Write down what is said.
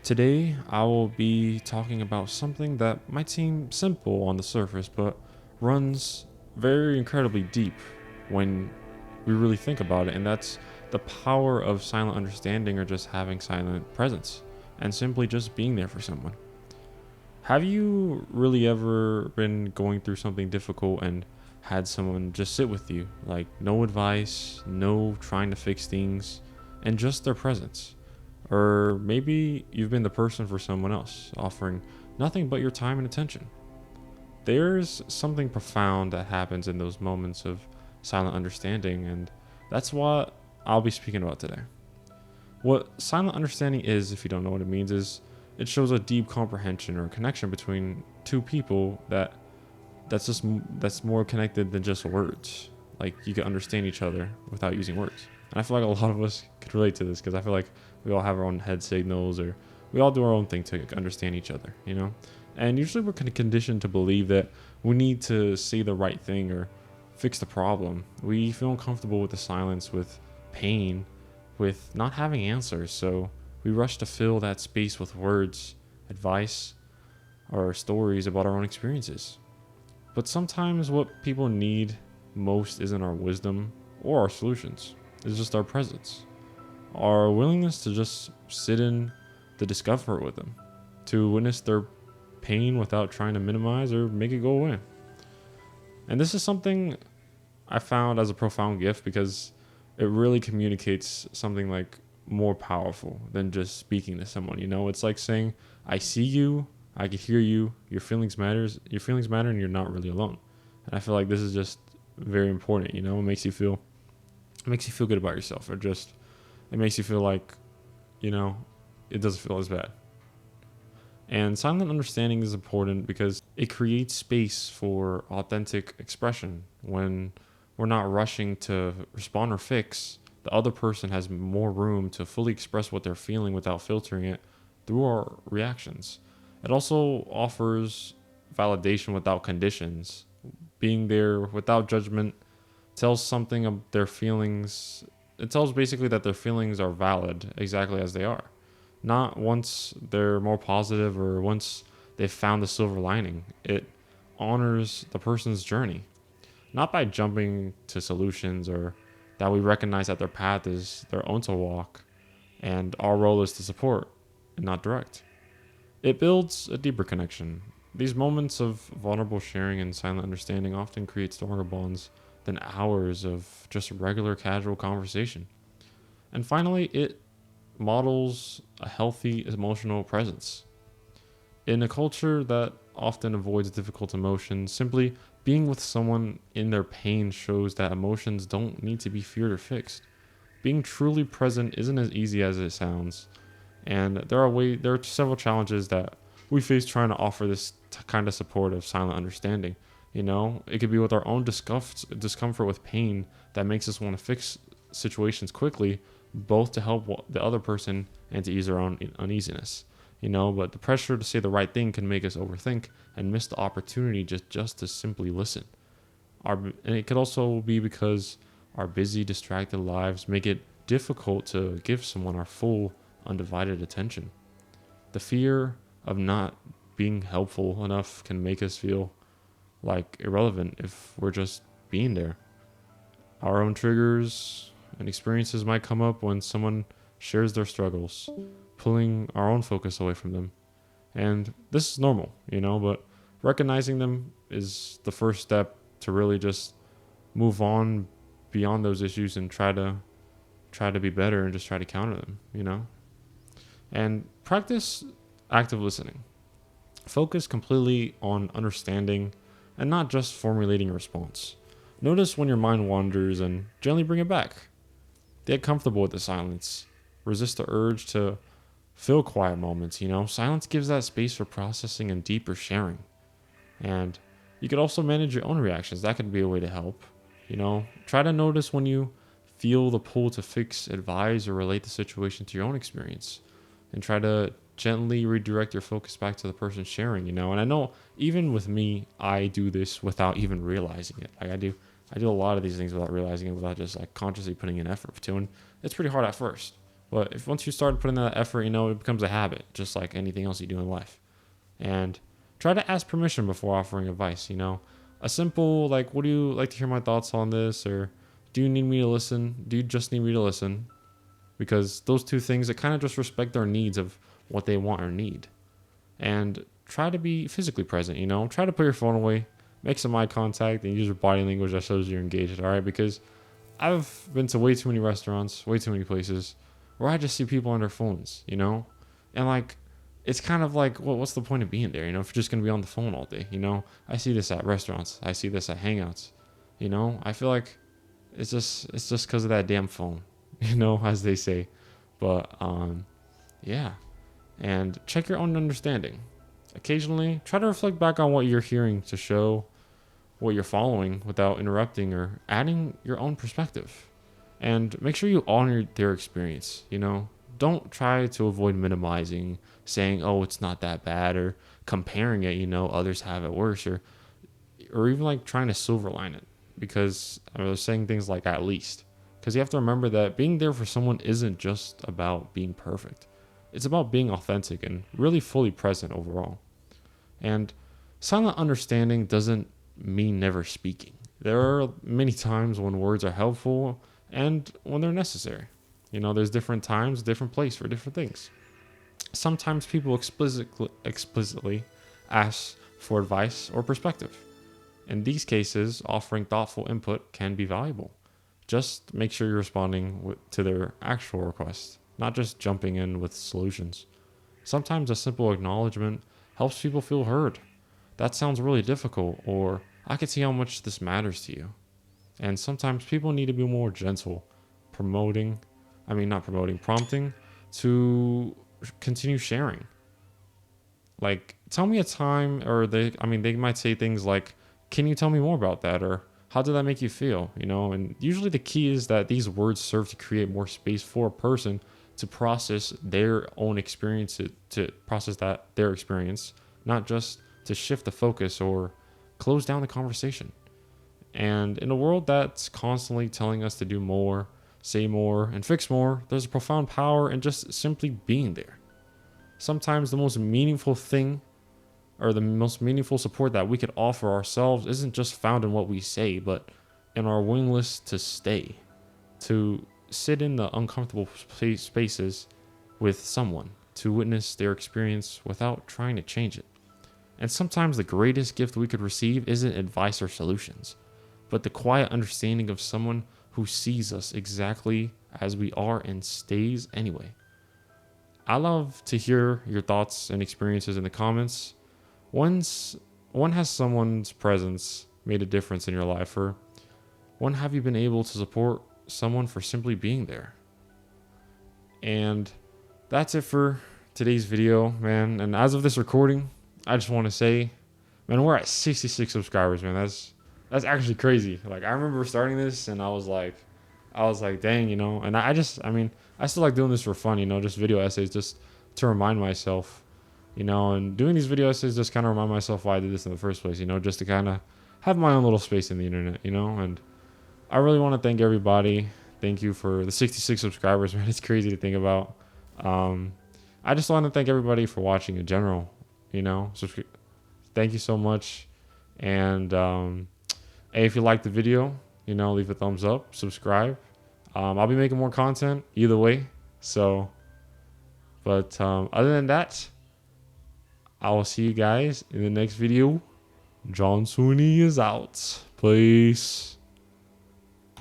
Today, I will be talking about something that might seem simple on the surface, but runs very incredibly deep when we really think about it, and that's the power of silent understanding or just having silent presence and simply just being there for someone. Have you really ever been going through something difficult and had someone just sit with you? Like, no advice, no trying to fix things, and just their presence? Or maybe you've been the person for someone else, offering nothing but your time and attention. There's something profound that happens in those moments of silent understanding, and that's what I'll be speaking about today. What silent understanding is, if you don't know what it means, is it shows a deep comprehension or connection between two people that's more connected than just words. Like you can understand each other without using words. And I feel like a lot of us could relate to this because I feel like we all have our own head signals or we all do our own thing to understand each other, you know? And usually we're kind of conditioned to believe that we need to say the right thing or fix the problem. We feel uncomfortable with the silence, with pain, with not having answers. So we rush to fill that space with words, advice, or stories about our own experiences. But sometimes what people need most isn't our wisdom or our solutions, it's just our presence, our willingness to just sit in the discomfort with them, to witness their pain without trying to minimize or make it go away. And this is something I found as a profound gift because it really communicates something like more powerful than just speaking to someone. You know, it's like saying, I see you, I can hear you, your feelings matter and you're not really alone. And I feel like this is just very important, you know, it makes you feel good about yourself or just it makes you feel like, you know, it doesn't feel as bad. And silent understanding is important because it creates space for authentic expression. When we're not rushing to respond or fix, the other person has more room to fully express what they're feeling without filtering it through our reactions. It also offers validation without conditions. Being there without judgment tells something of their feelings. It tells basically that their feelings are valid exactly as they are, not once they're more positive or once they've found the silver lining. It honors the person's journey, not by jumping to solutions or that we recognize that their path is their own to walk and our role is to support and not direct. It builds a deeper connection. These moments of vulnerable sharing and silent understanding often create stronger bonds than hours of just regular casual conversation. And finally, it models a healthy emotional presence. In a culture that often avoids difficult emotions, simply being with someone in their pain shows that emotions don't need to be feared or fixed. Being truly present isn't as easy as it sounds, and there are several challenges that we face trying to offer this kind of support of silent understanding. You know, it could be with our own discomfort with pain that makes us want to fix situations quickly, both to help the other person and to ease our own uneasiness. You know, but the pressure to say the right thing can make us overthink and miss the opportunity just to simply listen. And it could also be because our busy, distracted lives make it difficult to give someone our full, undivided attention. The fear of not being helpful enough can make us feel like irrelevant if we're just being there. Our own triggers and experiences might come up when someone shares their struggles, pulling our own focus away from them. And this is normal, you know, but recognizing them is the first step to really just move on beyond those issues and try to be better and just try to counter them, you know? And practice active listening. Focus completely on understanding and not just formulating a response. Notice when your mind wanders and gently bring it back. Get comfortable with the silence. Resist the urge to fill quiet moments, you know? Silence gives that space for processing and deeper sharing. And you could also manage your own reactions. That could be a way to help. You know, try to notice when you feel the pull to fix, advise, or relate the situation to your own experience. And try to gently redirect your focus back to the person sharing, you know. And I know even with me, I do this without even realizing it. Like I do a lot of these things without realizing it, without just like consciously putting in effort to. And it's pretty hard at first. But if once you start putting that effort, it becomes a habit, just like anything else you do in life. And try to ask permission before offering advice. A simple like, "Would you like to hear my thoughts on this?" or "Do you need me to listen? Do you just need me to listen?" Because those two things, it kind of just respect their needs of what they want or need. And try to be physically present. Try to put your phone away, make some eye contact, and use your body language that shows you're engaged. All right, because I've been to way too many restaurants, way too many places where I just see people on their phones, and like, it's kind of like, well, what's the point of being there, if you're just gonna be on the phone all day, I see this at restaurants, I see this at hangouts, I feel like it's just because of that damn phone, as they say, but yeah, and check your own understanding. Occasionally, try to reflect back on what you're hearing to show what you're following without interrupting or adding your own perspective. And make sure you honor their experience. Don't try to avoid minimizing, saying, "Oh, it's not that bad," or comparing it, others have it worse, or even like trying to silver line it, because I was saying things like "at least." Because you have to remember that being there for someone isn't just about being perfect. It's about being authentic and really fully present overall. And silent understanding doesn't mean never speaking. There are many times when words are helpful and when they're necessary. There's different times, different place for different things. Sometimes people explicitly ask for advice or perspective. In these cases, offering thoughtful input can be valuable. Just make sure you're responding to their actual request, not just jumping in with solutions. Sometimes a simple acknowledgement helps people feel heard. "That sounds really difficult," or "I can see how much this matters to you." And sometimes people need to be more gentle, prompting to continue sharing. Like, tell me a time, or they might say things like, "Can you tell me more about that?" or "How did that make you feel?" And usually the key is that these words serve to create more space for a person to process their own experience, their experience, not just to shift the focus or close down the conversation. And in a world that's constantly telling us to do more, say more, and fix more, there's a profound power in just simply being there. Sometimes the most meaningful thing, or the most meaningful support that we could offer ourselves, isn't just found in what we say, but in our willingness to stay, to sit in the uncomfortable spaces with someone, to witness their experience without trying to change it. And sometimes the greatest gift we could receive isn't advice or solutions, but the quiet understanding of someone who sees us exactly as we are and stays anyway. I love to hear your thoughts and experiences in the comments. When has someone's presence made a difference in your life, or when have you been able to support someone for simply being there? And that's it for today's video, man. And as of this recording, I just want to say, man, we're at 66 subscribers, man. That's actually crazy. Like, I remember starting this and I was like, dang, and I still like doing this for fun, just video essays, just to remind myself, and doing these video essays just kind of remind myself why I did this in the first place, just to kind of have my own little space in the internet, and I really want to thank everybody. Thank you for the 66 subscribers, man. It's crazy to think about. I just want to thank everybody for watching in general, thank you so much. And hey, if you liked the video, leave a thumbs up, subscribe. I'll be making more content either way. So, but other than that, I will see you guys in the next video. John Sweeney is out. Peace.